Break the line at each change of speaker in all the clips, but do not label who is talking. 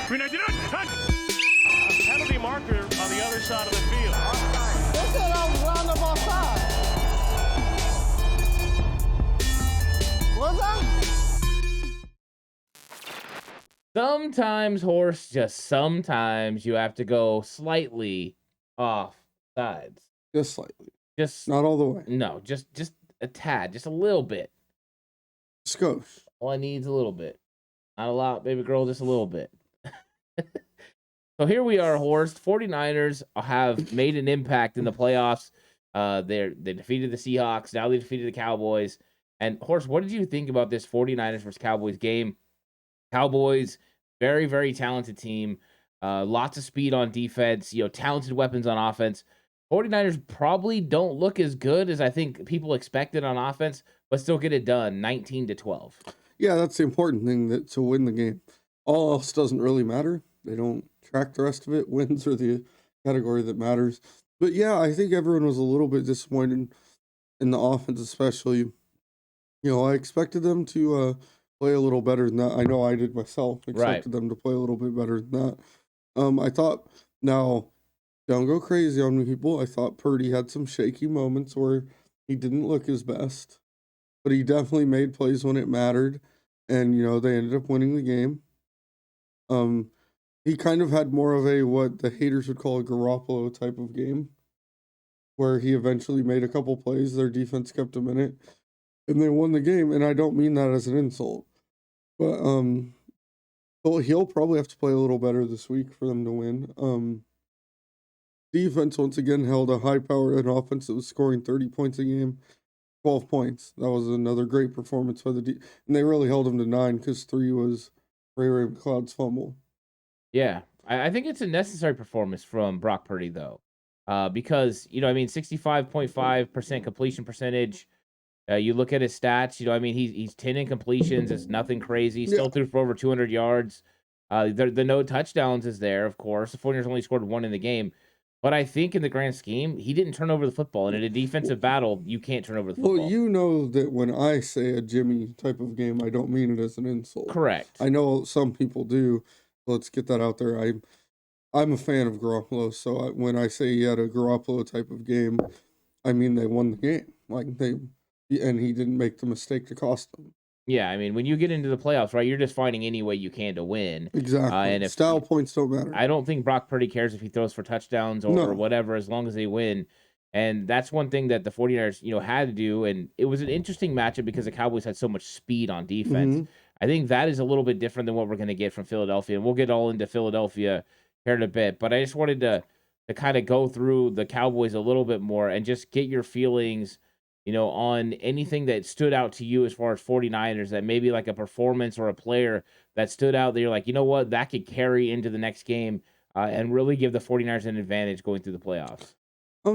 Penalty marker on the other side of the field.
They said I was round up offside. Was I?
Sometimes, Horse, just sometimes you have to go slightly off sides.
Just slightly.
Just
Not all the way.
no, just a tad, just a little bit.
Skosh.
All I need is a little bit. Not a lot, baby girl, just a little bit. So here we are, Horst. 49ers have made an impact in the playoffs. They defeated the Seahawks. Now they defeated the Cowboys. And, Horst, what did you think about this 49ers versus Cowboys game? Cowboys, very, very talented team. Lots of speed on defense. Talented weapons on offense. 49ers probably don't look as good as I think people expected on offense, but still get it done, 19-12.
Yeah, that's the important thing, to win the game. All else doesn't really matter. They don't track the rest of it. Wins are the category that matters. But yeah, I think everyone was a little bit disappointed in the offense, especially. I expected them to play a little better than that. I know I did myself. Expected them to play a little bit better than that. I thought, now, don't go crazy on me, people. I thought Purdy had some shaky moments where he didn't look his best. But he definitely made plays when it mattered. And, they ended up winning the game. He kind of had more of what the haters would call a Garoppolo type of game, where he eventually made a couple plays. Their defense kept him in it, and they won the game. And I don't mean that as an insult, but he'll probably have to play a little better this week for them to win. Defense once again held a high-powered offense that was scoring 30 points a game, 12 points. That was another great performance by and they really held him to 9 because 3 was Ray McLeod's fumble.
Yeah, I think it's a necessary performance from Brock Purdy, though, because, 65.5% completion percentage. You look at his stats, he's 10 incompletions. It's nothing crazy. Still threw for over 200 yards. The no touchdowns is there, of course. The 49ers only scored 1 in the game. But I think in the grand scheme, he didn't turn over the football. And in a defensive battle, you can't turn over the football.
Well, you know that when I say a Jimmy type of game, I don't mean it as an insult.
Correct.
I know some people do. Let's get that out there. I'm a fan of Garoppolo, so when I say he had a Garoppolo type of game, I mean they won the game. And he didn't make the mistake to cost them.
Yeah, when you get into the playoffs, right, you're just finding any way you can to win.
Exactly. And if style points don't matter.
I don't think Brock Purdy cares if he throws for touchdowns or whatever, as long as they win. And that's one thing that the 49ers, had to do. And it was an interesting matchup because the Cowboys had so much speed on defense. Mm-hmm. I think that is a little bit different than what we're going to get from Philadelphia. And we'll get all into Philadelphia here in a bit. But I just wanted to kind of go through the Cowboys a little bit more and just get your feelings, on anything that stood out to you as far as 49ers, that maybe like a performance or a player that stood out that you're like, what, that could carry into the next game and really give the 49ers an advantage going through the playoffs.
I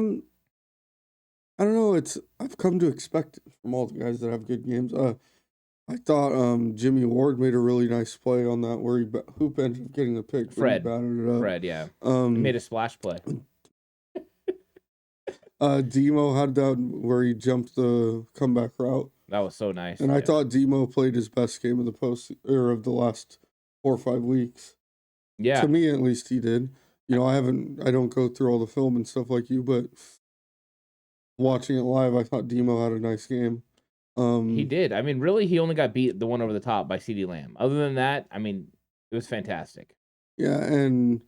don't know. I've come to expect it from all the guys that have good games. I thought Jimmy Ward made a really nice play on that where Hoop ended up getting the pick.
Fred.
He batted it up.
Fred, yeah. He made a splash play.
Demo had that where he jumped the comeback route.
That was so nice.
And I thought Demo played his best game of the last 4 or 5 weeks.
Yeah.
To me, at least, he did. I don't go through all the film and stuff like you, but watching it live, I thought Demo had a nice game.
He did. Really, he only got beat the one over the top by CeeDee Lamb. Other than that, it was fantastic.
Yeah, and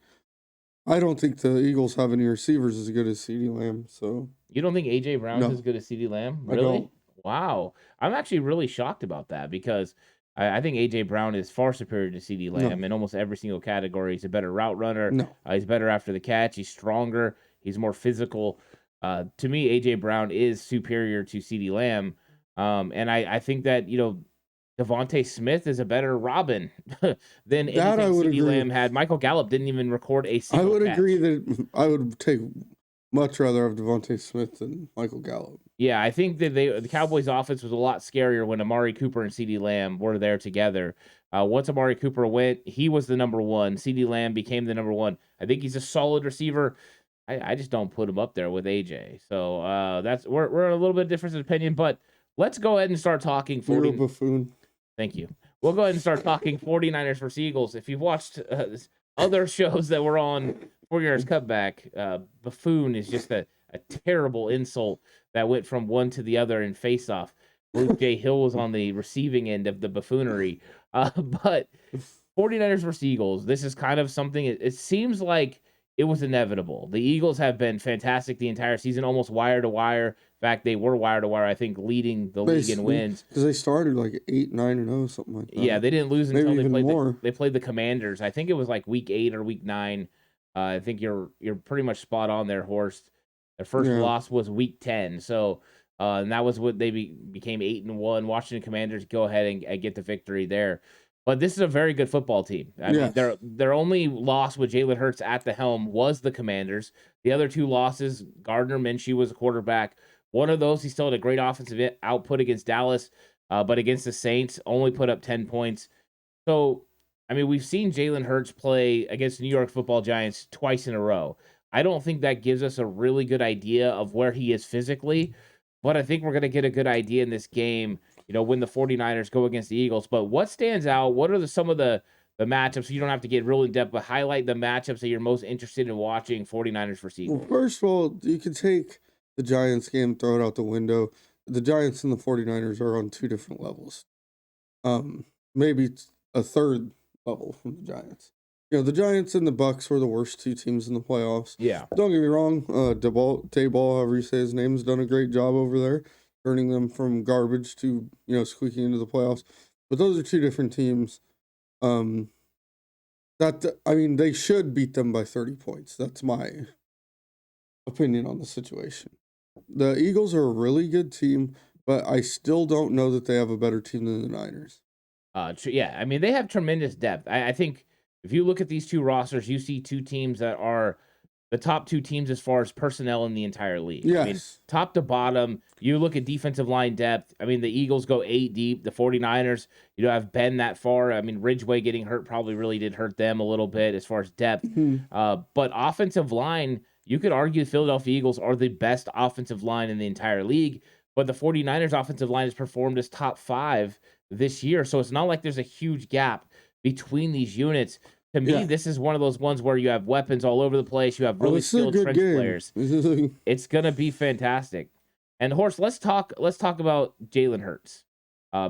I don't think the Eagles have any receivers as good as CeeDee Lamb. So
you don't think A.J. Brown's as good as CeeDee Lamb? Really?
I don't.
Wow. I'm actually really shocked about that because I think A.J. Brown is far superior to CeeDee Lamb in almost every single category. He's a better route runner. He's better after the catch. He's stronger. He's more physical. To me, A.J. Brown is superior to CeeDee Lamb. And I think that, Devontae Smith is a better Robin than anything CeeDee Lamb had. Michael Gallup didn't even record a single
I would
catch.
agree that I would much rather have Devontae Smith than Michael Gallup.
Yeah, I think that the Cowboys' offense was a lot scarier when Amari Cooper and CeeDee Lamb were there together. Once Amari Cooper went, he was the number one. CeeDee Lamb became the number one. I think he's a solid receiver. I just don't put him up there with AJ. So we're a little bit different in opinion, but let's go ahead and start talking.
You're a buffoon.
Thank you. we'll go ahead and start talking 49ers versus Eagles. If you've watched other shows that were on 49ers Cutback, buffoon is just a terrible insult that went from one to the other in face-off. I believe Jay Hill was on the receiving end of the buffoonery. But 49ers versus Eagles, this is kind of something, it seems like it was inevitable. The Eagles have been fantastic the entire season, almost wire to wire. In fact, they were wire to wire, I think, leading the league in wins.
Because they started like 8-9-0, something like that.
Yeah, they didn't lose
Maybe
until
even
they played the Commanders. I think it was like week 8 or week 9. I think you're pretty much spot on there, Horst. Their first loss was week 10. So and that was what they became 8-1. Washington Commanders go ahead and get the victory there. But this is a very good football team. I mean, their only loss with Jalen Hurts at the helm was the Commanders. The other 2 losses, Gardner Minshew was a quarterback. One of those, he still had a great offensive output against Dallas, but against the Saints, only put up 10 points. So, I mean, we've seen Jalen Hurts play against the New York Football Giants twice in a row. I don't think that gives us a really good idea of where he is physically, but I think we're going to get a good idea in this game, when the 49ers go against the Eagles. But what stands out? What are some of the matchups? You don't have to get real in depth, but highlight the matchups that you're most interested in watching 49ers versus Eagles.
Well, first of all, you can take the Giants game, throw it out the window. The Giants and the 49ers are on 2 different levels. Maybe a third level from the Giants. The Giants and the Bucks were the worst 2 teams in the playoffs.
Yeah.
Don't get me wrong. Dayball, however you say his name, has done a great job over there, turning them from garbage to, squeaking into the playoffs. But those are 2 different teams. They should beat them by 30 points. That's my opinion on the situation. The Eagles are a really good team, but I still don't know that they have a better team than the Niners.
Yeah, I mean, they have tremendous depth. I think if you look at these 2 rosters, you see 2 teams that are the top 2 teams as far as personnel in the entire league.
Yes.
I mean, top to bottom, you look at defensive line depth. I mean, the Eagles go 8 deep. The 49ers, have been that far. I mean, Ridgeway getting hurt probably really did hurt them a little bit as far as depth.
Mm-hmm.
But offensive line, you could argue the Philadelphia Eagles are the best offensive line in the entire league, but the 49ers offensive line has performed as top 5 this year. So it's not like there's a huge gap between these units. To me, this is one of those ones where you have weapons all over the place. You have really skilled trench players. It's gonna be fantastic. And Horst, let's talk about Jalen Hurts,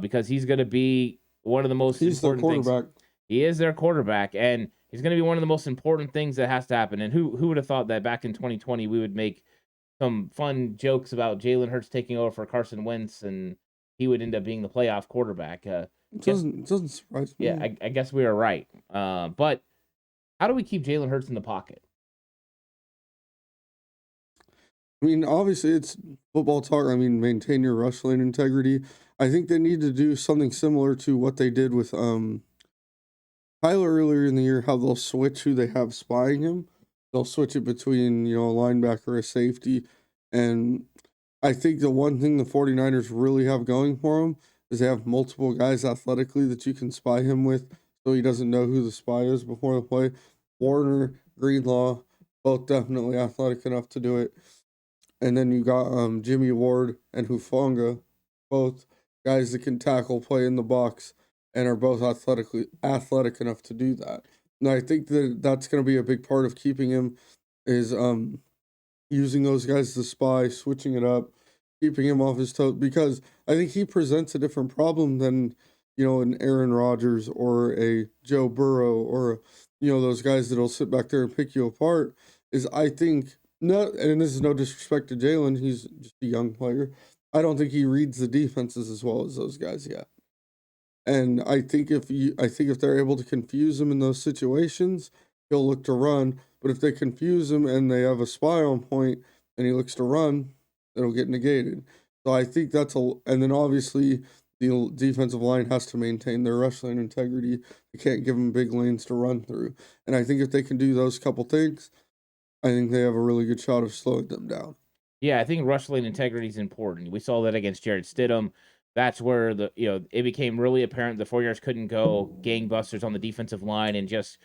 because he's gonna be one of the most important things. He is their quarterback, and he's gonna be one of the most important things that has to happen. And who would have thought that back in 2020 we would make some fun jokes about Jalen Hurts taking over for Carson Wentz, and he would end up being the playoff quarterback.
It doesn't surprise me.
Yeah, I guess we were right. But how do we keep Jalen Hurts in the pocket?
I mean, obviously it's football talk. I mean, maintain your rush lane integrity. I think they need to do something similar to what they did with Tyler earlier in the year, how they'll switch who they have spying him. They'll switch it between, a linebacker, a safety. And I think the one thing the 49ers really have going for them is they have multiple guys athletically that you can spy him with, so he doesn't know who the spy is before the play. Warner, Greenlaw, both definitely athletic enough to do it. And then you got Jimmy Ward and Hufanga, both guys that can tackle, play in the box, and are both athletic enough to do that. And I think that's going to be a big part of keeping him is using those guys to spy, switching it up, keeping him off his toes, because I think he presents a different problem than, an Aaron Rodgers or a Joe Burrow or, those guys that'll sit back there and pick you apart. Is I think, and this is no disrespect to Jalen, he's just a young player. I don't think he reads the defenses as well as those guys yet. And I think if they're able to confuse him in those situations, he'll look to run. But if they confuse him and they have a spy on point and he looks to run, it'll get negated. So I think and then obviously the defensive line has to maintain their rush lane integrity. They can't give them big lanes to run through. And I think if they can do those couple things, I think they have a really good shot of slowing them down.
Yeah, I think rush lane integrity is important. We saw that against Jared Stidham. That's where it became really apparent the 49ers couldn't go gangbusters on the defensive line and just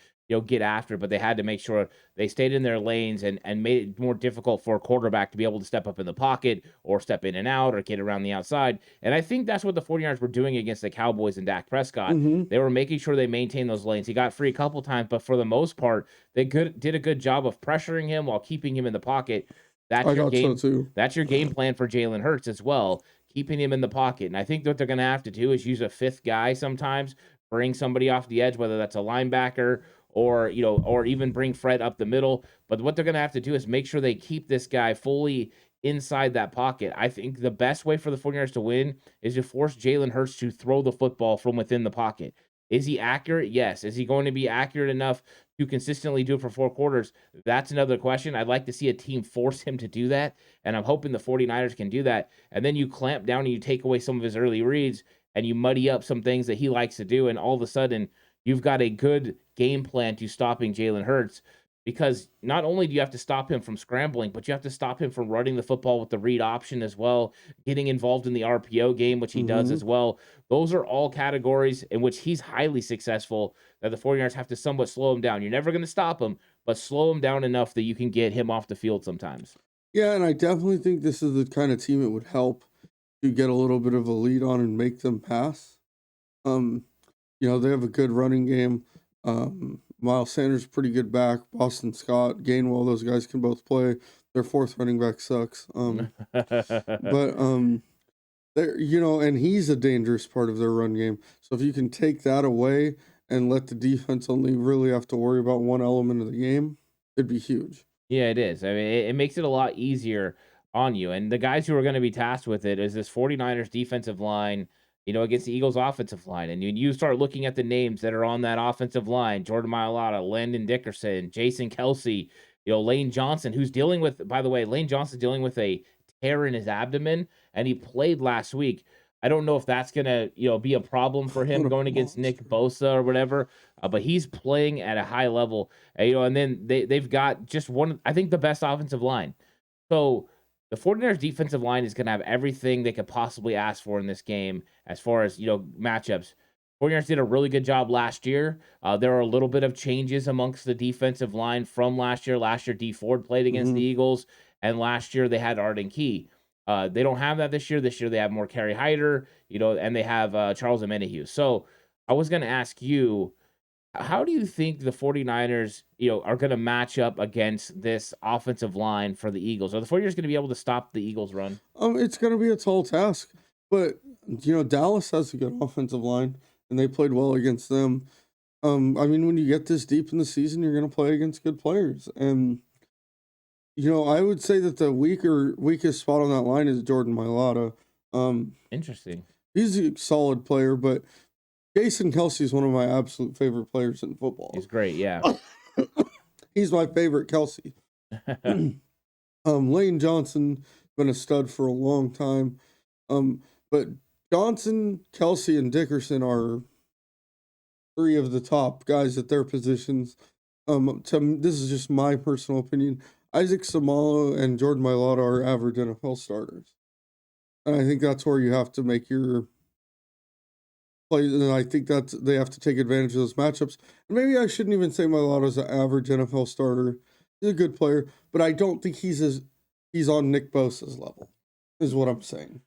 get after, but they had to make sure they stayed in their lanes and made it more difficult for a quarterback to be able to step up in the pocket or step in and out or get around the outside. And I think that's what the 49ers were doing against the Cowboys and Dak Prescott.
Mm-hmm.
They were making sure they maintained those lanes. He got free a couple times, but for the most part, they did a good job of pressuring him while keeping him in the pocket. That's
I
your
thought
game.
so too.
That's your game plan for Jalen Hurts as well, keeping him in the pocket. And I think what they're going to have to do is use a fifth guy sometimes, bring somebody off the edge, whether that's a linebacker or even bring Fred up the middle. But what they're going to have to do is make sure they keep this guy fully inside that pocket. I think the best way for the 49ers to win is to force Jalen Hurts to throw the football from within the pocket. Is he accurate? Yes. Is he going to be accurate enough to consistently do it for 4 quarters? That's another question. I'd like to see a team force him to do that, and I'm hoping the 49ers can do that. And then you clamp down and you take away some of his early reads, and you muddy up some things that he likes to do, and all of a sudden you've got a good game plan to stopping Jalen Hurts, because not only do you have to stop him from scrambling, but you have to stop him from running the football with the read option as well, getting involved in the RPO game, which he does as well. Those are all categories in which he's highly successful that the 49ers have to somewhat slow him down. You're never going to stop him, but slow him down enough that you can get him off the field sometimes.
Yeah, and I definitely think this is the kind of team it would help to get a little bit of a lead on and make them pass. They have a good running game. Miles Sanders, pretty good back. Boston Scott, Gainwell, those guys can both play. Their fourth running back sucks. And he's a dangerous part of their run game. So if you can take that away and let the defense only really have to worry about one element of the game, it'd be huge.
Yeah, it is. I mean, it makes it a lot easier on you. And the guys who are going to be tasked with it is this 49ers defensive line, against the Eagles offensive line. And you start looking at the names that are on that offensive line: Jordan Mailata, Landon Dickerson, Jason Kelsey, Lane Johnson, who's dealing with, by the way, Lane Johnson's dealing with a tear in his abdomen, and he played last week. I don't know if that's going to, be a problem for him going against Nick Bosa or whatever, but he's playing at a high level. And then they've got just I think the best offensive line. So the 49ers defensive line is going to have everything they could possibly ask for in this game as far as, matchups. 49ers did a really good job last year. There are a little bit of changes amongst the defensive line from last year. Last year, D Ford played against the Eagles, and last year they had Arden Key. They don't have that this year. This year they have more Kerry Hyder, and they have Charles Omenihu. So I was going to ask you, how do you think the 49ers, are going to match up against this offensive line for the Eagles? Are the 49ers going to be able to stop the Eagles' run?
It's going to be a tall task, but Dallas has a good offensive line, and they played well against them. When you get this deep in the season, you're going to play against good players, and I would say that the weakest spot on that line is Jordan Mailata.
Interesting.
He's a solid player, but Jason Kelsey is one of my absolute favorite players in football.
He's great, yeah.
He's my favorite Kelsey. Lane Johnson, been a stud for a long time. But Johnson, Kelsey, and Dickerson are 3 of the top guys at their positions. This is just my personal opinion. Isaac Samalo and Jordan Mailata are average NFL starters. And I think that's where you have to make your play, and I think that they have to take advantage of those matchups. And maybe I shouldn't even say Mailata's an average NFL starter. He's a good player, but I don't think he's on Nick Bosa's level, is what I'm saying.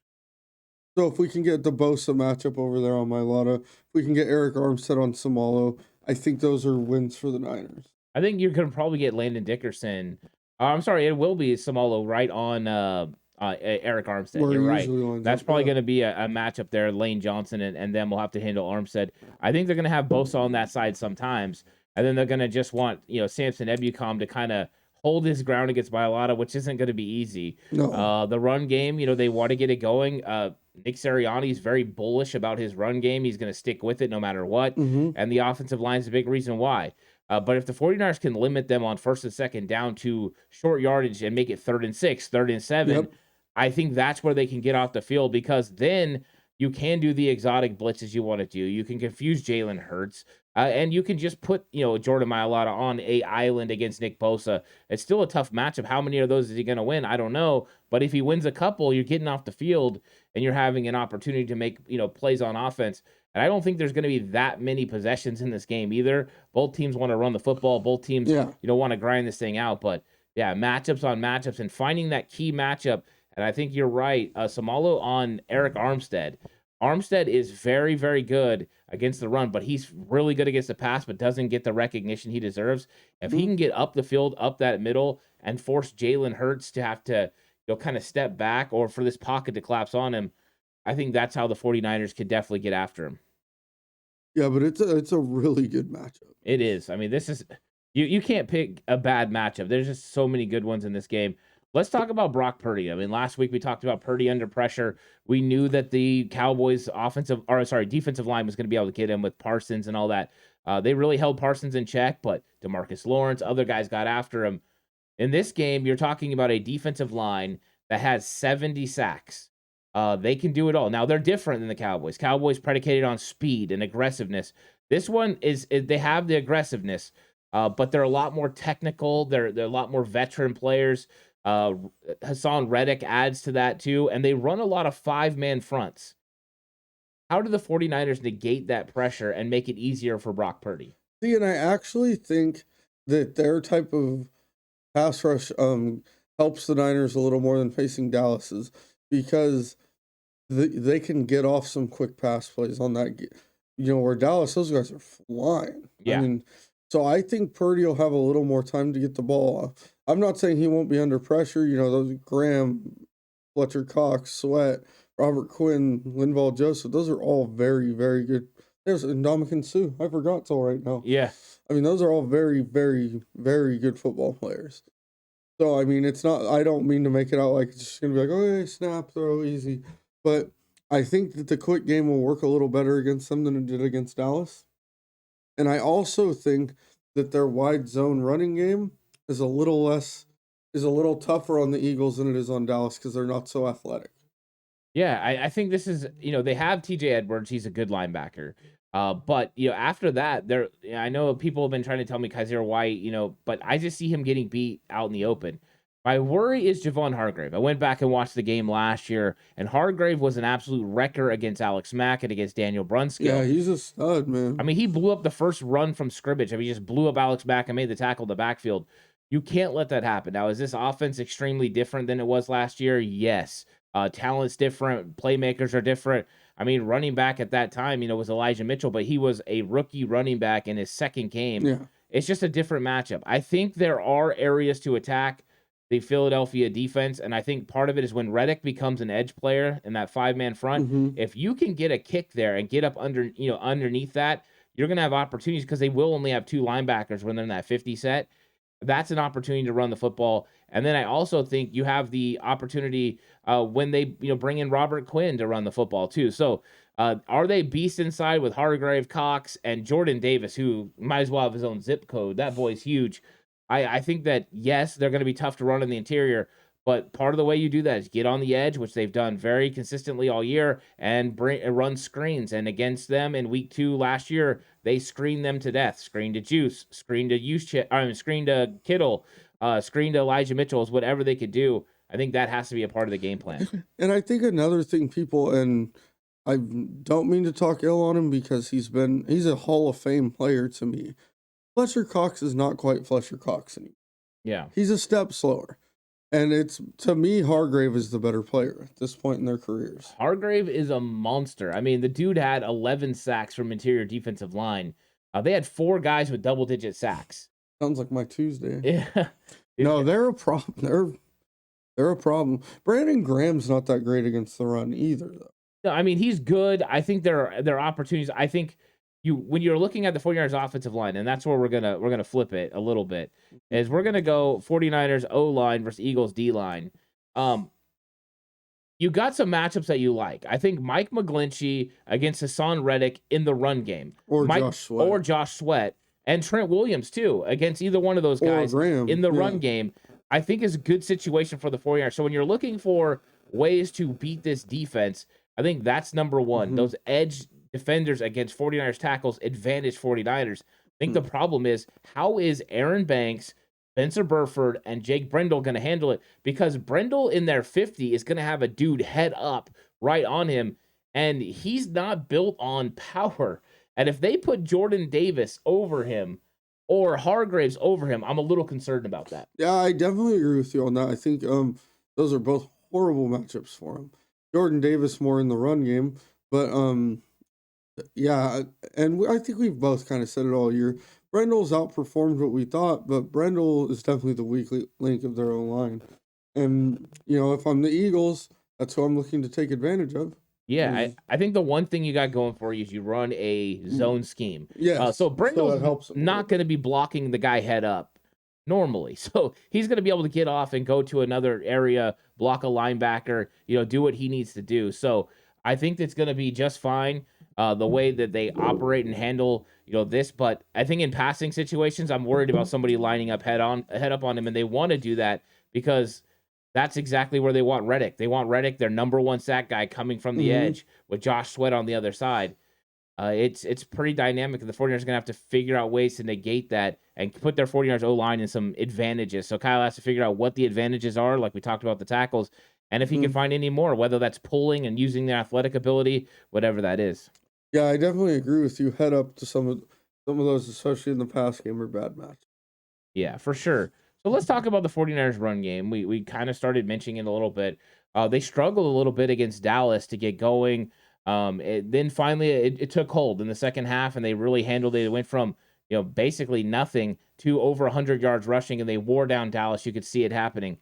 So if we can get the Bosa matchup over there on Mailata, if we can get Eric Armstead on Samalo, I think those are wins for the Niners.
I think you're going to probably get Landon Dickerson. I'm sorry, it will be Samalo right on Eric Armstead.
Where
You're right. That's
up,
probably going to be a matchup there. Lane Johnson and then we'll have to handle Armstead. I think they're going to have Bosa on that side sometimes, and then they're going to just want Samson Ebukam to kind of hold his ground against Mailata, which isn't going to be easy.
No.
The run game, they want to get it going. Nick Sirianni is very bullish about his run game. He's going to stick with it no matter what. And the offensive line is a big reason why. But if the 49ers can limit them on first and second down to short yardage and make it 3rd and 6, 3rd and 7, I think that's where they can get off the field, because then you can do the exotic blitzes you want to do. You can confuse Jalen Hurts, and you can just put Jordan Mailata on a island against Nick Bosa. It's still a tough matchup. How many of those is he going to win? I don't know. But if he wins a couple, you're getting off the field and you're having an opportunity to make plays on offense. And I don't think there's going to be that many possessions in this game either. Both teams want to run the football. Both teams, want to grind this thing out. But yeah, matchups on matchups and finding that key matchup. And I think you're right. Samalo on Eric Armstead. Armstead is very, very good against the run, but he's really good against the pass, but doesn't get the recognition he deserves. If he can get up the field, up that middle, and force Jalen Hurts to have to kind of step back or for this pocket to collapse on him, I think that's how the 49ers could definitely get after him.
Yeah, but it's a really good matchup.
It is. I mean, this is you can't pick a bad matchup. There's just so many good ones in this game. Let's talk about Brock Purdy. I mean, last week we talked about Purdy under pressure. We knew that the Cowboys defensive line was going to be able to get him with Parsons and all that. They really held Parsons in check, but DeMarcus Lawrence, other guys got after him. In this game, you're talking about a defensive line that has 70 sacks. They can do it all. Now, they're different than the Cowboys. Cowboys predicated on speed and aggressiveness. This one they have the aggressiveness, but they're a lot more technical. They're a lot more veteran players. Hassan Reddick adds to that too, and they run a lot of 5-man fronts. How do the 49ers negate that pressure and make it easier for Brock Purdy?
See, and I actually think that their type of pass rush helps the Niners a little more than facing Dallas's, because they can get off some quick pass plays on that. Where Dallas, those guys are flying.
Yeah.
I mean, so I think Purdy will have a little more time to get the ball off. I'm not saying he won't be under pressure. Those Graham, Fletcher Cox, Sweat, Robert Quinn, Linval Joseph, those are all very, very good. There's Ndamukong Suh. I forgot till right now.
Yeah.
I mean, those are all very, very, very good football players. So, I mean, it's not, I don't mean to make it out like it's just going to be like, okay, snap, throw, easy. But I think that the quick game will work a little better against them than it did against Dallas. And I also think that their wide zone running game is a little tougher on the Eagles than it is on Dallas because they're not so athletic.
Yeah, I think this is, they have TJ Edwards. He's a good linebacker. But, after that, I know people have been trying to tell me Kaiser White, but I just see him getting beat out in the open. My worry is Javon Hargrave. I went back and watched the game last year, and Hargrave was an absolute wrecker against Alex Mack and against Daniel Brunskill.
Yeah, he's a stud, man.
I mean, he blew up the first run from scrimmage. I mean, he just blew up Alex Mack and made the tackle in the backfield. You can't let that happen. Now, is this offense extremely different than it was last year? Yes. Talent's different. Playmakers are different. I mean, running back at that time, was Elijah Mitchell, but he was a rookie running back in his second game.
Yeah.
It's just a different matchup. I think there are areas to attack the Philadelphia defense, and I think part of it is when Reddick becomes an edge player in that 5-man front.
Mm-hmm.
If you can get a kick there and get up underneath that, you're going to have opportunities because they will only have 2 linebackers when they're in that 50 set. That's an opportunity to run the football. And then I also think you have the opportunity when they bring in Robert Quinn to run the football too. So are they beast inside with Hargrave, Cox, and Jordan Davis, who might as well have his own zip code? That boy's huge. I think that, yes, they're going to be tough to run in the interior, but part of the way you do that is get on the edge, which they've done very consistently all year, and run screens. And against them in week 2 last year, they screened them to death. Screen to Juice, screen to Kittle, screen to Elijah Mitchell, whatever they could do. I think that has to be a part of the game plan.
And I think another thing and I don't mean to talk ill on him because he's a Hall of Fame player to me. Fletcher Cox is not quite Fletcher Cox anymore.
Yeah.
He's a step slower. And to me, Hargrave is the better player at this point in their careers.
Hargrave is a monster. I mean, the dude had 11 sacks from interior defensive line. They had 4 guys with double-digit sacks.
Sounds like my Tuesday.
Yeah.
No, they're a problem. They're a problem. Brandon Graham's not that great against the run either, though.
No, I mean, he's good. I think there are opportunities. I think when you're looking at the 49ers offensive line, and that's where we're gonna flip it a little bit, is we're gonna go 49ers O-line versus Eagles D-line. You got some matchups that you like. I think Mike McGlinchey against Hassan Reddick in the run game.
Or
Josh Sweat. And Trent Williams, too, against either one of those guys in the run game, I think is a good situation for the 49ers. So when you're looking for ways to beat this defense, I think that's number one. Mm-hmm. Those edge defenders against 49ers tackles advantage 49ers. I think the problem is, how is Aaron Banks, Spencer Burford, and Jake Brendel going to handle it? Because Brendel in their 50 is going to have a dude head up right on him. and he's not built on power. And if they put Jordan Davis over him or Hargraves over him, I'm a little concerned about that.
Yeah, I definitely agree with you on that. I think those are both horrible matchups for him. Jordan Davis more in the run game, but yeah, and I think we've both kind of said it all year. Brendel's outperformed what we thought, but Brendel is definitely the weak link of their own line. And, if I'm the Eagles, that's who I'm looking to take advantage of.
Yeah, I think the one thing you got going for you is you run a zone scheme.
Yes,
so
that
Brendel's
helps him a
not
little
going to be blocking the guy head up normally. So he's going to be able to get off and go to another area, block a linebacker, do what he needs to do. So I think that's going to be just fine. The way that they operate and handle, this, but I think in passing situations, I'm worried about somebody lining up head up on him, and they want to do that because that's exactly where they want Reddick. They want Reddick, their number one sack guy, coming from the edge with Josh Sweat on the other side. It's pretty dynamic, and the 49ers are going to have to figure out ways to negate that and put their 49ers O-line in some advantages. So Kyle has to figure out what the advantages are, like we talked about the tackles, and if he can find any more, whether that's pulling and using their athletic ability, whatever that is.
Yeah, I definitely agree with you. Head up to some of those, especially in the pass game, are bad match.
Yeah, for sure. So let's talk about the 49ers run game. We kind of started mentioning it a little bit. They struggled a little bit against Dallas to get going. Then finally it took hold in the second half, and they really handled it. It went from basically nothing to over 100 yards rushing, and they wore down Dallas. You could see it happening.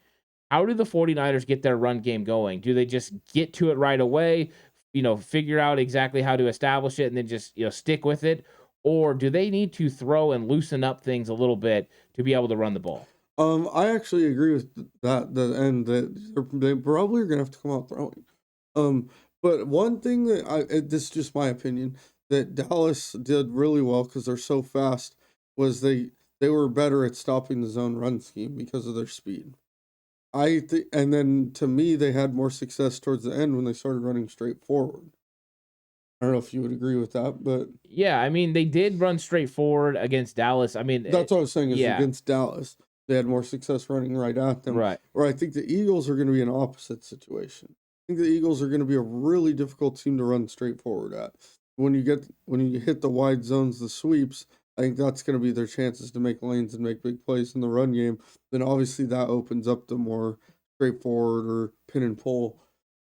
How do the 49ers get their run game going? Do they just get to it right away, figure out exactly how to establish it and then just stick with it? Or do they need to throw and loosen up things a little bit to be able to run the ball?
I actually agree with that. That they probably are gonna have to come out throwing. But one thing this is just my opinion, that Dallas did really well because they're so fast, was they were better at stopping the zone run scheme because of their speed. I think, and then to me, they had more success towards the end when they started running straight forward. I don't know if you would agree with that, but
Yeah, I mean, they did run straight forward against Dallas. I mean,
that's what I was saying is
yeah.
against Dallas, they had more success running right at them.
Right.
Or I think the Eagles are going to be an opposite situation. I think the Eagles are going to be a really difficult team to run straight forward at. When you hit the wide zones, the sweeps, I think that's going to be their chances to make lanes and make big plays in the run game. Then obviously that opens up the more straightforward or pin and pull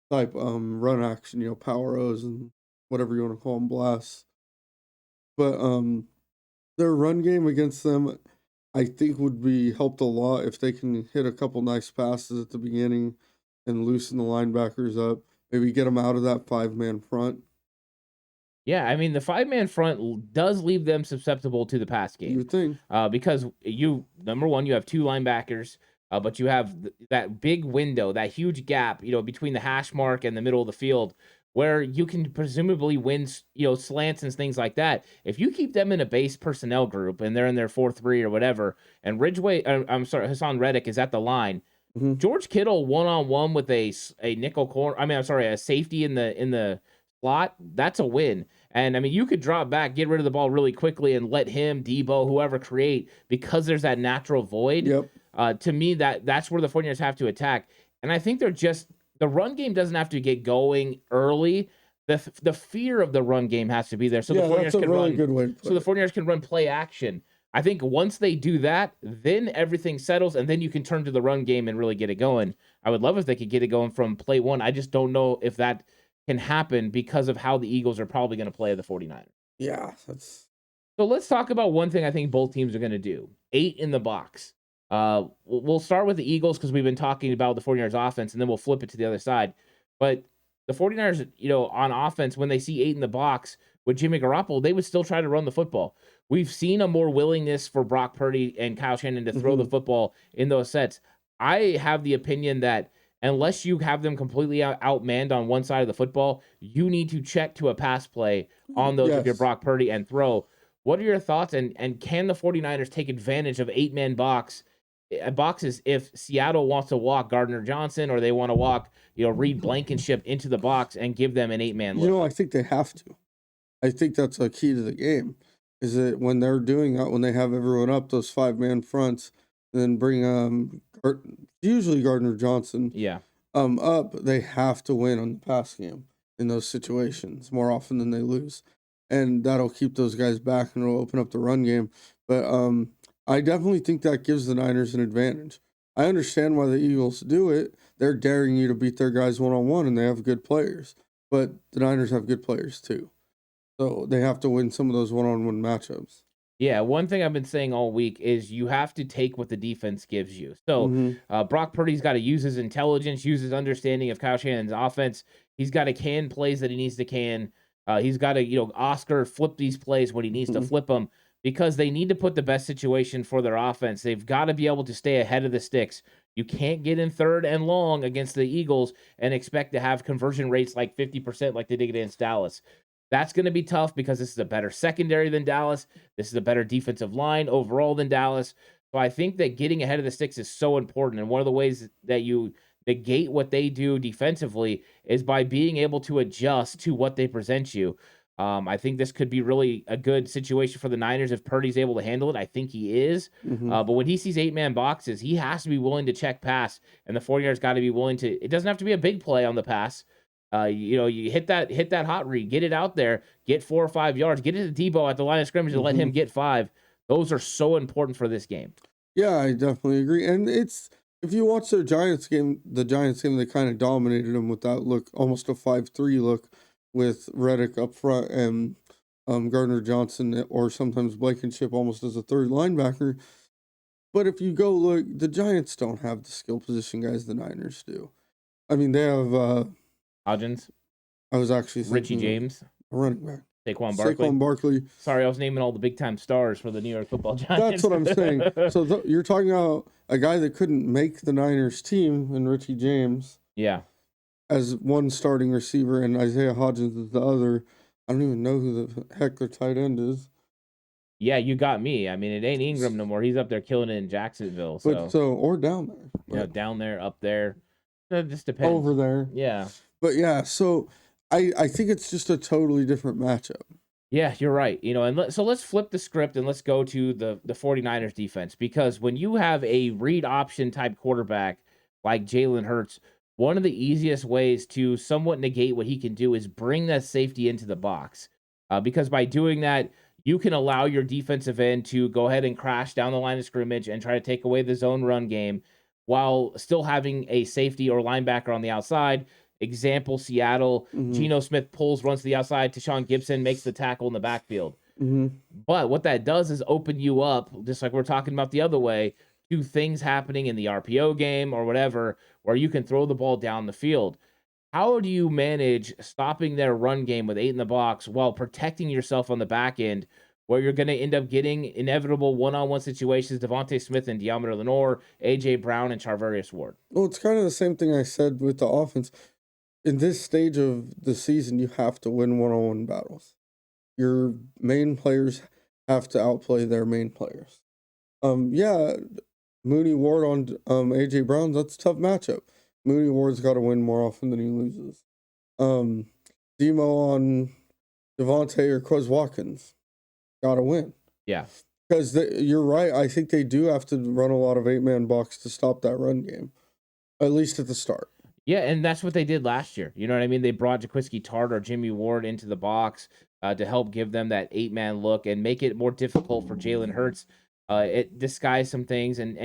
type run action, power O's and whatever you want to call them, blasts. But their run game against them, I think, would be helped a lot if they can hit a couple nice passes at the beginning and loosen the linebackers up. Maybe get them out of that 5-man front.
Yeah, I mean, the 5-man front does leave them susceptible to the pass game.
You think?
Because number one, you have two linebackers, but you have that big window, that huge gap, between the hash mark and the middle of the field, where you can presumably win, slants and things like that. If you keep them in a base personnel group and they're in their 4-3 or whatever, and Hassan Reddick is at the line, George Kittle one-on-one with a nickel corner. A safety in the slot. That's a win. And I mean, you could drop back, get rid of the ball really quickly, and let him, Debo, whoever create, because there's that natural void.
Yep.
To me, that's where the 49ers have to attack. And I think the run game doesn't have to get going early. The fear of the run game has to be there. So the 49ers can run.
Good way to put
so the 49ers can run play action. I think once they do that, then everything settles, and then you can turn to the run game and really get it going. I would love if they could get it going from play one. I just don't know if that can happen because of how the Eagles are probably going to play the 49ers.
Yeah.
So let's talk about one thing I think both teams are going to do. 8 in the box. We'll start with the Eagles because we've been talking about the 49ers offense, and then we'll flip it to the other side. But the 49ers, on offense, when they see 8 in the box with Jimmy Garoppolo, they would still try to run the football. We've seen a more willingness for Brock Purdy and Kyle Shanahan to throw the football in those sets. I have the opinion that unless you have them completely outmanned on one side of the football, you need to check to a pass play on those if you're Brock Purdy and throw. What are your thoughts? And can the 49ers take advantage of 8-man boxes if Seattle wants to walk Gardner Johnson or they want to walk, Reed Blankenship into the box and give them an 8-man look?
I think they have to. I think that's a key to the game, is that when they're doing that, when they have everyone up, those 5-man fronts, then bring usually Gardner Johnson
Yeah.
up, they have to win on the pass game. in those situations more often than they lose. And that'll keep those guys back and it'll open up the run game. But I definitely think that gives the Niners an advantage. I understand why the Eagles do it. They're daring you to beat their guys one-on-one, and they have good players. But the Niners have good players too. So they have to win some of those one-on-one matchups.
Yeah, one thing I've been saying all week is you have to take what the defense gives you. So Brock Purdy's got to use his intelligence, use his understanding of Kyle Shanahan's offense. He's got to can plays that he needs to can. He's got to, Oscar flip these plays when he needs to flip them because they need to put the best situation for their offense. They've got to be able to stay ahead of the sticks. You can't get in third and long against the Eagles and expect to have conversion rates like 50% like they did against Dallas. That's going to be tough because this is a better secondary than Dallas. This is a better defensive line overall than Dallas. So I think that getting ahead of the sticks is so important. And one of the ways that you negate what they do defensively is by being able to adjust to what they present you. I think this could be really a good situation for the Niners if Purdy's able to handle it. I think he is. But when he sees 8-man boxes, he has to be willing to check pass. And the 49ers got to be willing to, it doesn't have to be a big play on the pass. You hit that hot read, get it out there, get 4 or 5 yards, get it to Debo at the line of scrimmage and let him get 5. Those are so important for this game. Yeah,
I definitely agree. And it's, if you watch the Giants game, they kind of dominated them with that look, almost a 5-3 look with Reddick up front and Gardner Johnson or sometimes Blankenship almost as a third linebacker. But if you go look, the Giants don't have the skill position guys the Niners do. I mean, they have
Hodgins.
I was actually
Richie James.
Running back.
Saquon
Barkley.
Sorry, I was naming all the big-time stars for the New York Football Giants.
That's what I'm saying. So you're talking about a guy that couldn't make the Niners team in Richie James.
Yeah.
As one starting receiver and Isaiah Hodgins is the other. I don't even know who the heck their tight end is.
Yeah, you got me. I mean, it ain't Ingram no more. He's up there killing it in Jacksonville.
Or down there.
Yeah, down there, up there. It just depends.
Over there.
Yeah.
But yeah, so I think it's just a totally different matchup.
Yeah, you're right. So let's flip the script and let's go to the 49ers defense, because when you have a read option type quarterback like Jalen Hurts, one of the easiest ways to somewhat negate what he can do is bring that safety into the box. Because by doing that, you can allow your defensive end to go ahead and crash down the line of scrimmage and try to take away the zone run game while still having a safety or linebacker on the outside. Example, Seattle, Geno Smith runs to the outside, Tashawn Gibson makes the tackle in the backfield. But what that does is open you up, just like we're talking about the other way, to things happening in the RPO game or whatever, where you can throw the ball down the field. How do you manage stopping their run game with 8 in the box while protecting yourself on the back end, where you're going to end up getting inevitable one-on-one situations, Devontae Smith and Deommodore Lenoir, A.J. Brown, and Charvarius Ward?
Well, it's kind of the same thing I said with the offense. In this stage of the season, you have to win one-on-one battles. Your main players have to outplay their main players. Mooney Ward on A.J. Brown, that's a tough matchup. Mooney Ward's got to win more often than he loses. Demo on Devontae or Quez Watkins, got to win.
Yeah.
Because you're right. I think they do have to run a lot of 8-man box to stop that run game, at least at the start.
Yeah, and that's what they did last year. You know what I mean? They brought Jaquiski Tartt or Jimmy Ward into the box to help give them that 8-man look and make it more difficult for Jalen Hurts. It disguised some things, and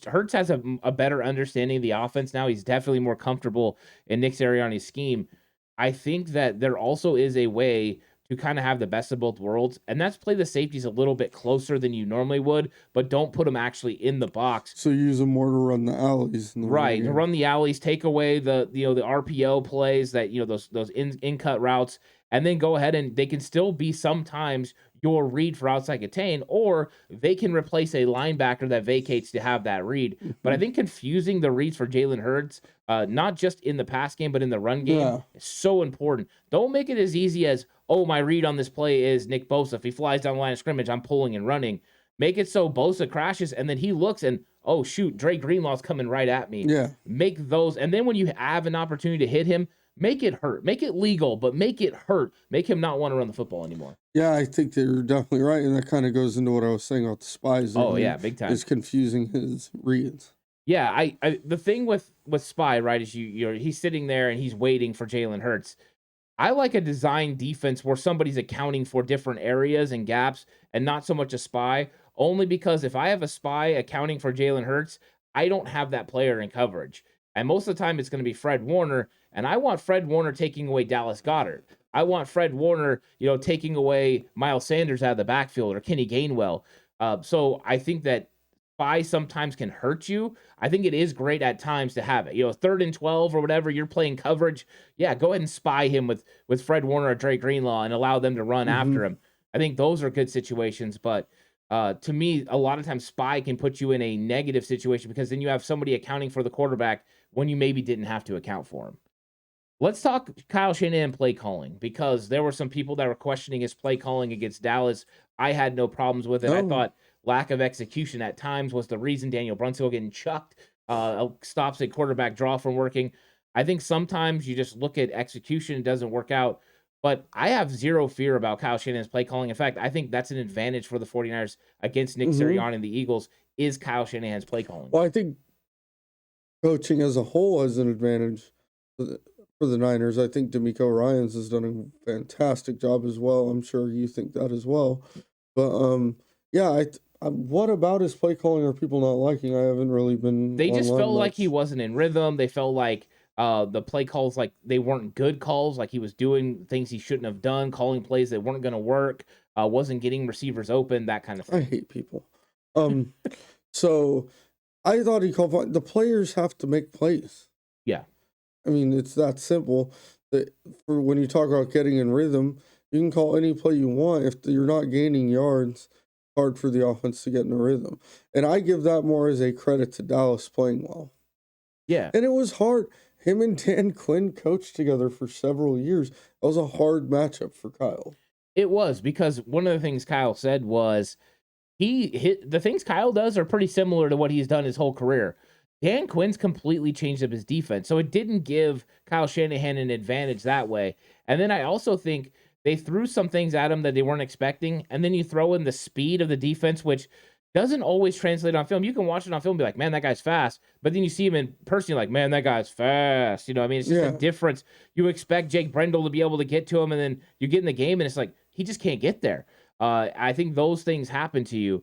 Hurts has a better understanding of the offense now. He's definitely more comfortable in Nick Sirianni's scheme. I think that there also is a way to kind of have the best of both worlds, and that's play the safeties a little bit closer than you normally would, but don't put them actually in the box.
So use them more to run the alleys.
Right, to run the alleys, take away the RPO plays, that those in-cut routes, and then go ahead and they can still be sometimes your read for outside contain, or they can replace a linebacker that vacates to have that read. But I think confusing the reads for Jalen Hurts, not just in the pass game, but in the run game, is so important. Don't make it as easy as, oh, my read on this play is Nick Bosa. If he flies down the line of scrimmage, I'm pulling and running. Make it so Bosa crashes, and then he looks and, oh, shoot, Dre Greenlaw's coming right at me.
Yeah.
Make those, and then when you have an opportunity to hit him, make it hurt. Make it legal, but make it hurt. Make him not want to run the football anymore.
Yeah, I think they're definitely right, and that kind of goes into what I was saying about the spies.
Oh, yeah, big time.
Is confusing his reads.
Yeah, I the thing with Spy, right, is he's sitting there and he's waiting for Jalen Hurts. I like a design defense where somebody's accounting for different areas and gaps and not so much a spy, only because if I have a spy accounting for Jalen Hurts, I don't have that player in coverage. And most of the time, it's going to be Fred Warner, and I want Fred Warner taking away Dallas Goedert. I want Fred Warner, taking away Miles Sanders out of the backfield or Kenny Gainwell. So I think that spy sometimes can hurt you. I think it is great at times to have it. 3rd and 12 or whatever, you're playing coverage. Yeah, go ahead and spy him with Fred Warner or Drake Greenlaw and allow them to run after him. I think those are good situations, but to me, a lot of times spy can put you in a negative situation because then you have somebody accounting for the quarterback when you maybe didn't have to account for him. Let's talk Kyle Shanahan play calling, because there were some people that were questioning his play calling against Dallas. I had no problems with it. I thought lack of execution at times was the reason Daniel Brunskill getting chucked, stops a quarterback draw from working. I think sometimes you just look at execution, it doesn't work out. But I have zero fear about Kyle Shanahan's play calling. In fact, I think that's an advantage for the 49ers against Nick Sirianni and the Eagles is Kyle Shanahan's play calling.
Well, I think coaching as a whole has an advantage for the Niners. I think D'Amico Ryans has done a fantastic job as well. I'm sure you think that as well. But yeah, what about his play calling are people not liking? I haven't really been.
They just felt
much.
like he wasn't in rhythm. They felt like the play calls, like they weren't good calls, like he was doing things he shouldn't have done, calling plays that weren't going to work, wasn't getting receivers open, that kind of thing.
I hate people. So I thought he called. The players have to make plays.
Yeah.
I mean, it's that simple. That for when you talk about getting in rhythm, you can call any play you want. If you're not gaining yards, hard for the offense to get in a rhythm. And I give that more as a credit to Dallas playing well.
Yeah.
And it was hard. Him and Dan Quinn coached together for several years. That was a hard matchup for Kyle.
It was, because one of the things Kyle said was the things Kyle does are pretty similar to what he's done his whole career. Dan Quinn's completely changed up his defense, so it didn't give Kyle Shanahan an advantage that way. And then I also think they threw some things at him that they weren't expecting, and then you throw in the speed of the defense, which doesn't always translate on film. You can watch it on film and be like, man, that guy's fast. But then you see him in person, you're like, man, that guy's fast. I mean, it's just a difference. You expect Jake Brendel to be able to get to him, and then you get in the game, and it's like, he just can't get there. I think those things happen to you.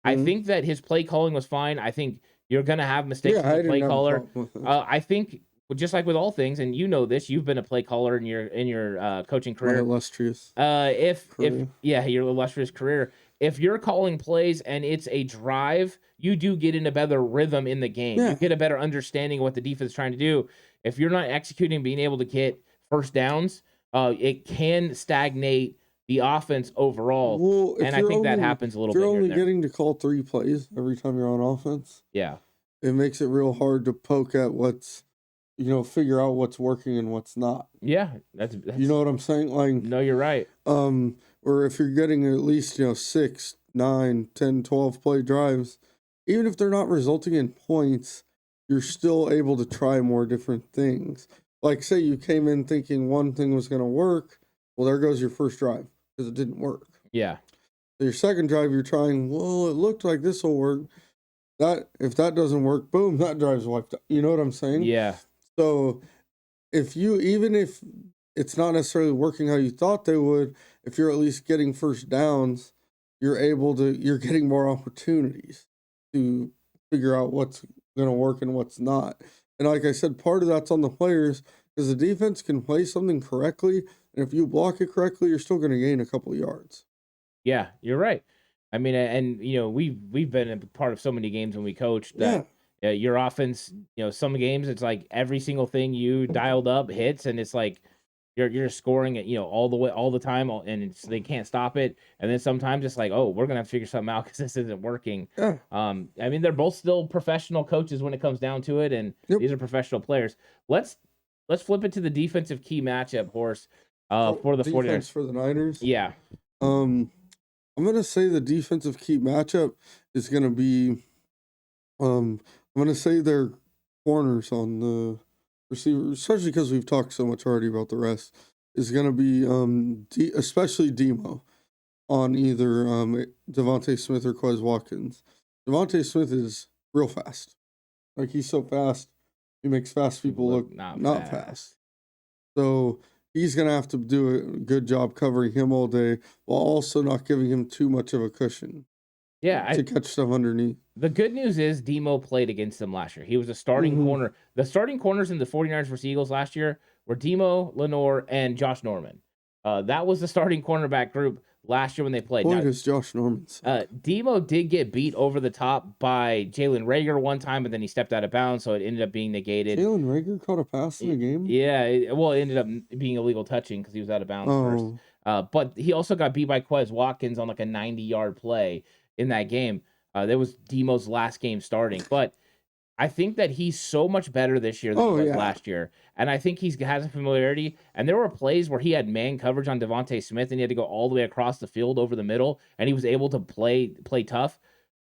I think that his play calling was fine. I think you're going to have mistakes with the play caller. I think, just like with all things, and you know this, you've been a play caller in your coaching career.
My illustrious
your illustrious career. If you're calling plays and it's a drive, you do get in a better rhythm in the game.
Yeah.
You get a better understanding of what the defense is trying to do. If you're not executing, being able to get first downs, it can stagnate the offense overall.
Well,
and I think that happens a little bit.
If you're only getting to call 3 plays every time you're on offense,
yeah, it
makes it real hard to poke at what's, figure out what's working and what's not.
Yeah, that's
you know what I'm saying? Like,
no, you're right.
Or if you're getting at least 6, 9, 10, 12 play drives, even if they're not resulting in points, you're still able to try more different things. Like, say you came in thinking one thing was going to work, well, there goes your first drive because it didn't work.
Yeah.
So your second drive, you're trying, well, it looked like this will work. If that doesn't work, boom, that drive's wiped out. You know what I'm saying?
Yeah.
So even if it's not necessarily working how you thought they would, if you're at least getting first downs, you're getting more opportunities to figure out what's going to work and what's not. And like I said, part of that's on the players, because the defense can play something correctly, and if you block it correctly, you're still going to gain a couple of yards.
Yeah, you're right. I mean, and we've been a part of so many games when we coached that your offense, some games it's like every single thing you dialed up hits, and it's like you're scoring it, all the time, and they can't stop it. And then sometimes it's like, oh, we're gonna have to figure something out because this isn't working.
Yeah.
I mean, they're both still professional coaches when it comes down to it, and these are professional players. Let's flip it to the defensive key matchup, Horse, for the 49ers.
For the Niners.
Yeah.
I'm gonna say the defensive key matchup is gonna be, I'm gonna say their corners on the receiver, especially because we've talked so much already about the rest, is going to be especially Demo on either Devontae Smith or Quez Watkins. Devontae Smith is real fast. Like, he's so fast, he makes fast people look not fast. So he's going to have to do a good job covering him all day while also not giving him too much of a cushion to catch stuff underneath.
The good news is Demo played against them last year. He was a starting corner. The starting corners in the 49ers versus Eagles last year were Demo, Lenore, and Josh Norman. That was the starting cornerback group last year when they played.
Boy, does Josh Norman suck.
Demo did get beat over the top by Jalen Reagor one time, but then he stepped out of bounds, so it ended up being negated.
Jalen Reagor caught a pass in the game?
Yeah, it ended up being illegal touching because he was out of bounds first. But he also got beat by Quez Watkins on like a 90-yard play in that game. That was Demo's last game starting. But I think that he's so much better this year than he was last year. And I think he has a familiarity. And there were plays where he had man coverage on Devontae Smith and he had to go all the way across the field over the middle, and he was able to play tough.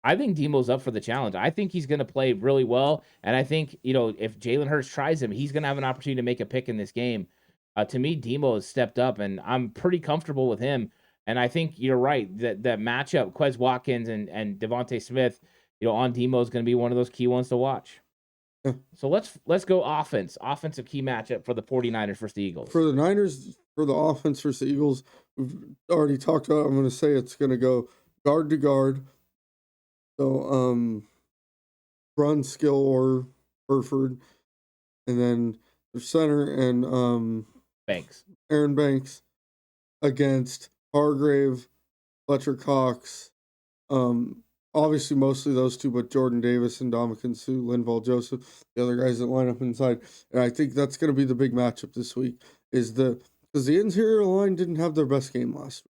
I think Demo's up for the challenge. I think he's going to play really well. And I think, if Jalen Hurts tries him, he's going to have an opportunity to make a pick in this game. To me, Demo has stepped up, and I'm pretty comfortable with him. And I think you're right that matchup, Quez Watkins and Devontae Smith, on Demo is going to be one of those key ones to watch.
Yeah.
So let's go offense. Offensive key matchup for the 49ers versus the Eagles.
For the Niners, for the offense versus the Eagles, we've already talked about it. I'm going to say it's going to go guard to guard. So, run, skill, or Burford. And then the center and Aaron Banks against Hargrave, Fletcher Cox, obviously mostly those two, but Jordan Davis and Ndamukong Suh, Linval Joseph, the other guys that line up inside. And I think that's going to be the big matchup this week, because the interior line didn't have their best game last week.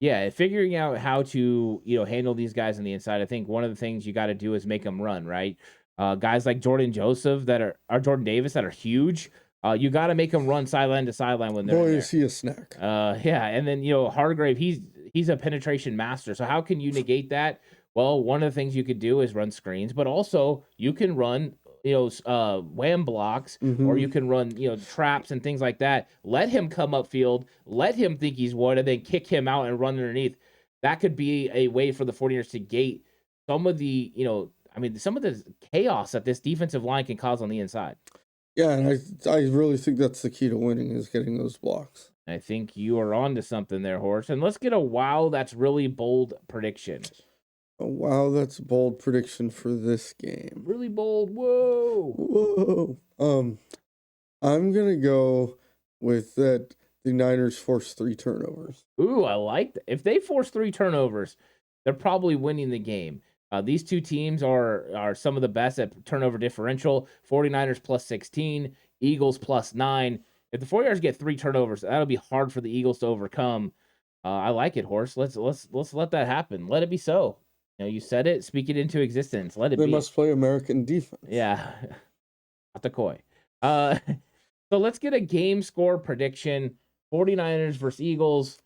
Yeah, figuring out how to handle these guys on the inside. I think one of the things you got to do is make them run, right? Guys like Jordan Davis that are huge. You got to make them run sideline to sideline when they're in there.
Boy, is he a snack.
Yeah, and then Hargrave, he's a penetration master. So how can you negate that? Well, one of the things you could do is run screens, but also you can run wham blocks, or you can run traps and things like that. Let him come upfield, let him think he's one, and then kick him out and run underneath. That could be a way for the 49ers to gate some of the some of the chaos that this defensive line can cause on the inside.
Yeah, and I really think that's the key to winning, is getting those blocks.
I think you are on to something there, Horse. And let's get a wow, that's really bold prediction.
Oh, wow, that's a bold prediction for this game.
Really bold. Whoa.
I'm going to go with that the Niners force 3 turnovers.
Ooh, I like that. If they force 3 turnovers, they're probably winning the game. These two teams are some of the best at turnover differential. 49ers plus 16, Eagles plus 9. If the 49ers get 3 turnovers, that'll be hard for the Eagles to overcome. I like it, Horse. Let's let that happen. Let it be so. You said it. Speak it into existence. Let it be.
They must play American defense.
Yeah. Not the coy. So let's get a game score prediction. 49ers versus Eagles.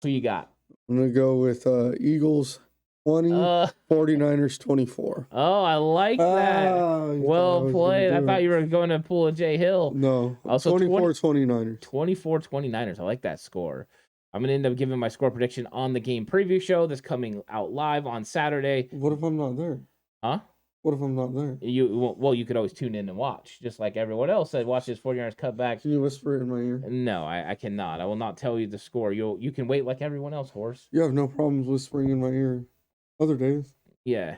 Who you got?
I'm going to go with Eagles 20, 49ers 24.
Oh, I like that. Well played. I thought you were going to pull a Jay Hill.
No. Also 24-29ers.
24-29ers. I like that score. I'm going to end up giving my score prediction on the game preview show that's coming out live on Saturday.
What if I'm not there?
Huh?
What if I'm not there?
You could always tune in and watch, just like everyone else said. Watch this 49ers cutback.
Can you whisper it in my ear?
No, I cannot. I will not tell you the score. You can wait like everyone else, Horse.
You have no problems whispering in my ear other days.
Yeah.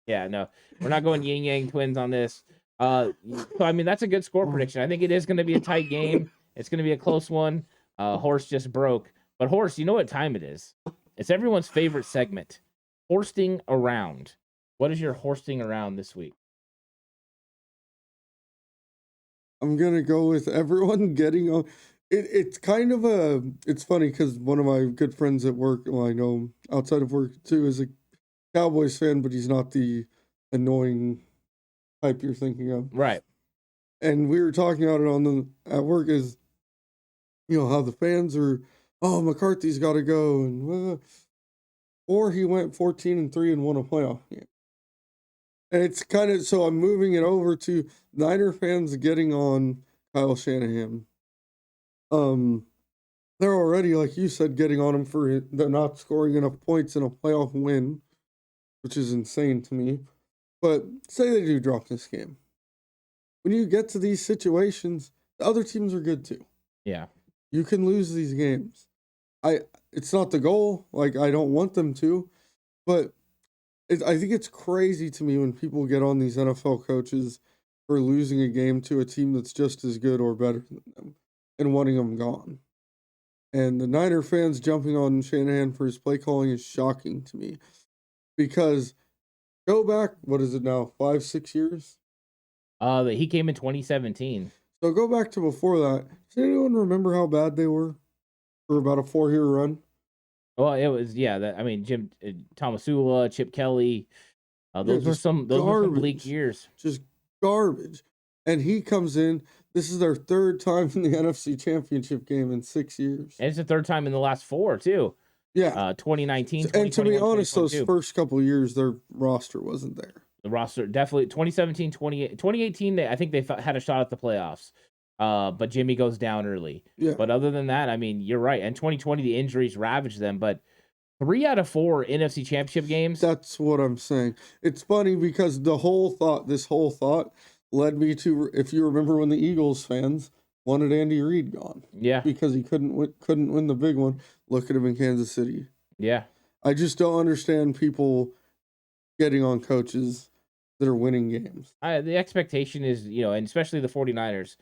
Yeah, no. We're not going yin-yang twins on this. So, that's a good score prediction. I think it is going to be a tight game. It's going to be a close one. Horse just broke. But, Horse, you know what time it is? It's everyone's favorite segment, horsting around. What is your horsting around this week?
I'm going to go with everyone getting on. It's kind of it's funny because one of my good friends at work, I know outside of work too, is a Cowboys fan, but he's not the annoying type you're thinking of.
Right. And
we were talking about it at work is, how the fans are, McCarthy's got to go. And or he went 14-3 and won a playoff game. And it's kind of, so I'm moving it over to Niner fans getting on Kyle Shanahan. They're already, like you said, getting on him for they're not scoring enough points in a playoff win, which is insane to me. But say they do drop this game. When you get to these situations, The other teams are good too.
Yeah.
You can lose these games. It's not the goal. Like, I don't want them to, but I think it's crazy to me when people get on these NFL coaches for losing a game to a team that's just as good or better than them and wanting them gone. And the Niner fans jumping on Shanahan for his play calling is shocking to me, because go back, what is it now, 5-6 years?
He came in 2017.
So go back to before that. Does anyone remember how bad they were for about a 4-year run?
Well, it was Jim Thomasula, Chip Kelly. Those were some bleak years.
Just garbage. And he comes in. This is their third time in the NFC Championship game in 6 years.
And it's the third time in the last 4 too.
Yeah.
2019.
And to be honest, those first couple of years, their roster wasn't there.
The roster definitely 2017, 2018. I think they had a shot at the playoffs. But Jimmy goes down early.
Yeah.
But other than that, I mean, you're right. And 2020, the injuries ravaged them. But 3 out of 4 NFC Championship games.
That's what I'm saying. It's funny because this whole thought led me to, if you remember, when the Eagles fans wanted Andy Reid gone.
Yeah.
Because he couldn't win the big one. Look at him in Kansas City.
Yeah. I
just don't understand people getting on coaches that are winning games.
The expectation is, and especially the 49ers,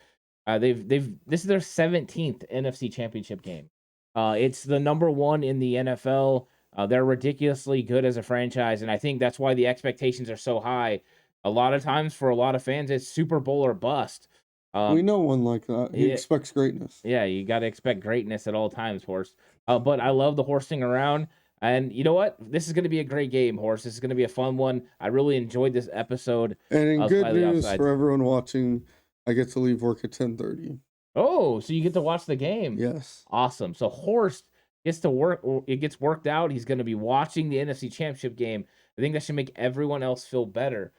this is their 17th NFC Championship game. It's the number 1 in the NFL. They're ridiculously good as a franchise, and I think that's why the expectations are so high. A lot of times for a lot of fans, it's Super Bowl or bust.
We know one like that. He expects greatness.
Yeah, you got to expect greatness at all times, Horst. But I love the horsing around. And you know what? This is going to be a great game, Horst. This is going to be a fun one. I really enjoyed this episode.
And in good news for everyone watching, I get to leave work at 10:30.
Oh, so you get to watch the game.
Yes.
Awesome. So Horst gets to work. It gets worked out. He's going to be watching the NFC Championship game. I think that should make everyone else feel better.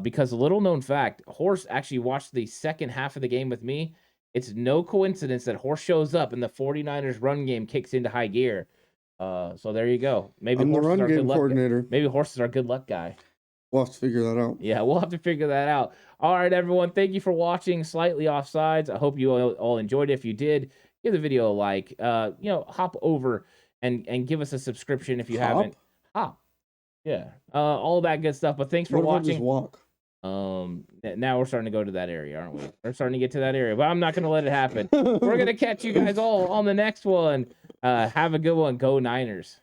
Because a little known fact, Horst actually watched the second half of the game with me. It's no coincidence that Horst shows up and the 49ers run game kicks into high gear. So there you go. Maybe
I'm the run game coordinator.
Maybe Horst is our good luck guy.
We'll have to figure that out.
Yeah, we'll have to figure that out. All right, everyone. Thank you for watching Slightly Offsides. I hope you all enjoyed it. If you did, give the video a like. Hop over and give us a subscription if you haven't. Hop. Yeah. All that good stuff. But thanks for watching.
What about just
walk? Now we're starting to go to that area, aren't we? We're starting to get to that area, but I'm not going to let it happen. We're going to catch you guys all on the next one. Have a good one. Go Niners.